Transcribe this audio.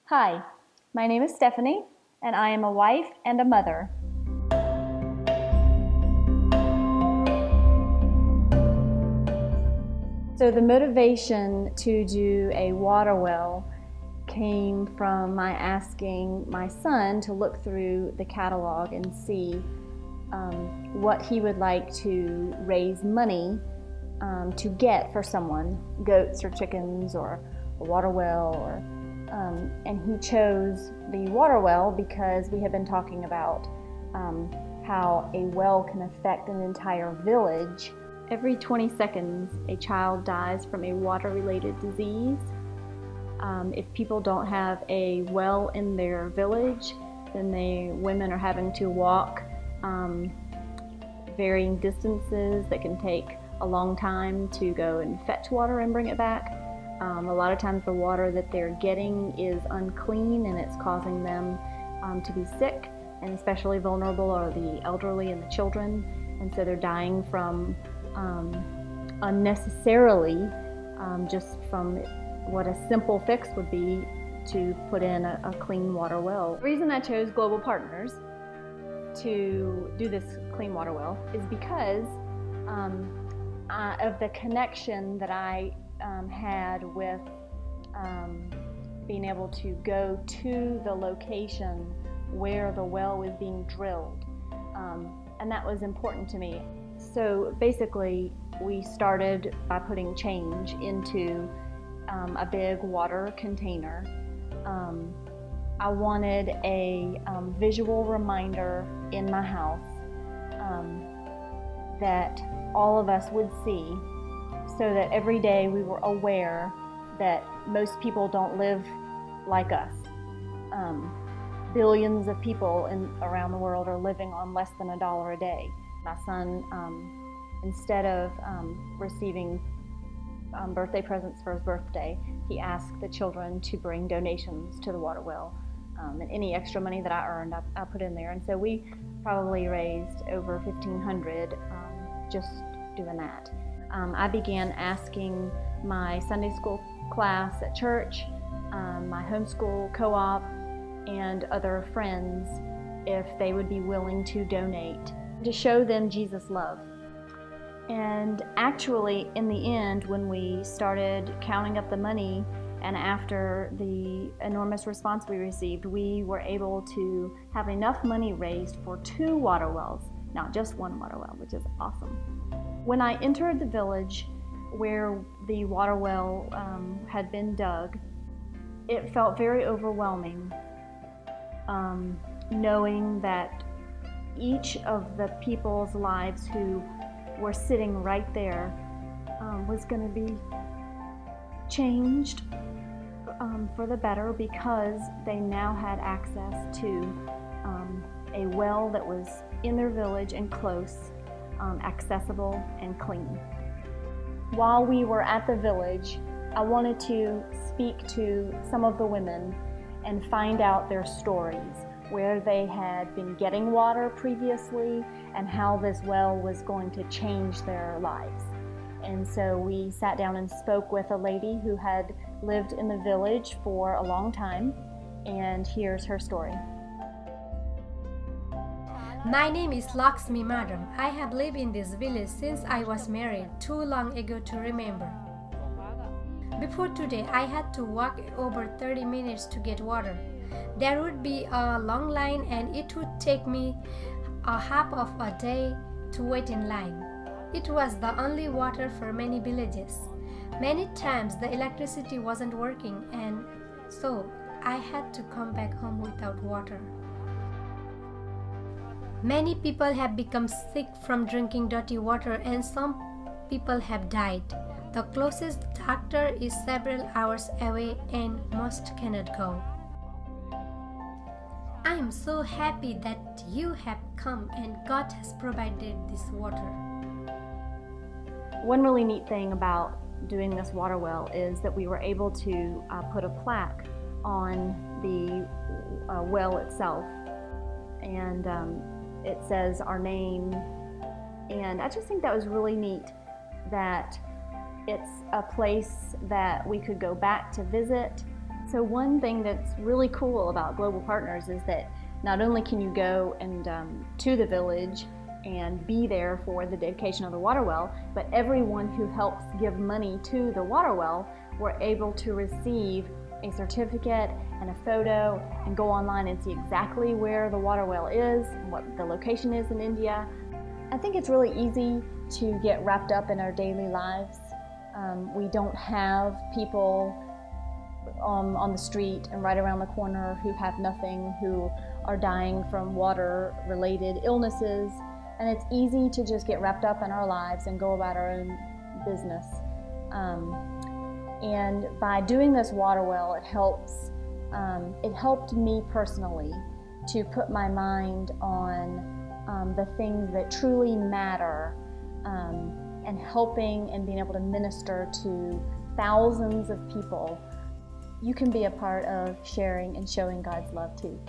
Hi, my name is Stephanie, and I am a wife and a mother. So the motivation to do a water well came from my asking my son to look through the catalog and see what he would like to raise money to get for someone, goats or chickens or a water well, and he chose the water well because we have been talking about how a well can affect an entire village. Every 20 seconds, a child dies from a water-related disease. If people don't have a well in their village, then women are having to walk varying distances that can take a long time to go and fetch water and bring it back. A lot of times the water that they're getting is unclean and it's causing them to be sick, and especially vulnerable are the elderly and the children, and so they're dying from unnecessarily just from what a simple fix would be to put in a clean water well. The reason I chose Global Partners to do this clean water well is because of the connection that I had with being able to go to the location where the well was being drilled, and that was important to me. So basically we started by putting change into a big water container. I wanted a visual reminder in my house that all of us would see, so that every day we were aware that most people don't live like us. Billions of people around the world are living on less than $1 a day. My son, instead of receiving birthday presents for his birthday, he asked the children to bring donations to the water well. And any extra money that I earned, I put in there. And so we probably raised over $1,500 just doing that. I began asking my Sunday school class at church, my homeschool co-op, and other friends if they would be willing to donate to show them Jesus' love. And actually, in the end, when we started counting up the money, and after the enormous response we received, we were able to have enough money raised for 2 water wells, not just 1 water well, which is awesome. When I entered the village where the water well had been dug, it felt very overwhelming, knowing that each of the people's lives who were sitting right there was going to be changed for the better, because they now had access to a well that was in their village and close, accessible and clean. While we were at the village, I wanted to speak to some of the women and find out their stories, where they had been getting water previously and how this well was going to change their lives. And so we sat down and spoke with a lady who had lived in the village for a long time, and here's her story. My name is Lakshmi Madam. I have lived in this village since I was married, too long ago to remember. Before today, I had to walk over 30 minutes to get water. There would be a long line, and it would take me a half of a day to wait in line. It was the only water for many villages. Many times the electricity wasn't working, and so I had to come back home without water. Many people have become sick from drinking dirty water, and some people have died. The closest doctor is several hours away, and most cannot go. I am so happy that you have come and God has provided this water. One really neat thing about doing this water well is that we were able to put a plaque on the well itself, and it says our name, and I just think that was really neat, that it's a place that we could go back to visit, So one thing that's really cool about Global Partners is that not only can you go and to the village and be there for the dedication of the water well, but everyone who helps give money to the water well were able to receive a certificate and a photo and go online and see exactly where the water well is and what the location is in India. I think it's really easy to get wrapped up in our daily lives. We don't have people on the street and right around the corner who have nothing, who are dying from water-related illnesses, and it's easy to just get wrapped up in our lives and go about our own business. And by doing this water well, it helped me personally to put my mind on the things that truly matter, and helping and being able to minister to thousands of people. You can be a part of sharing and showing God's love too.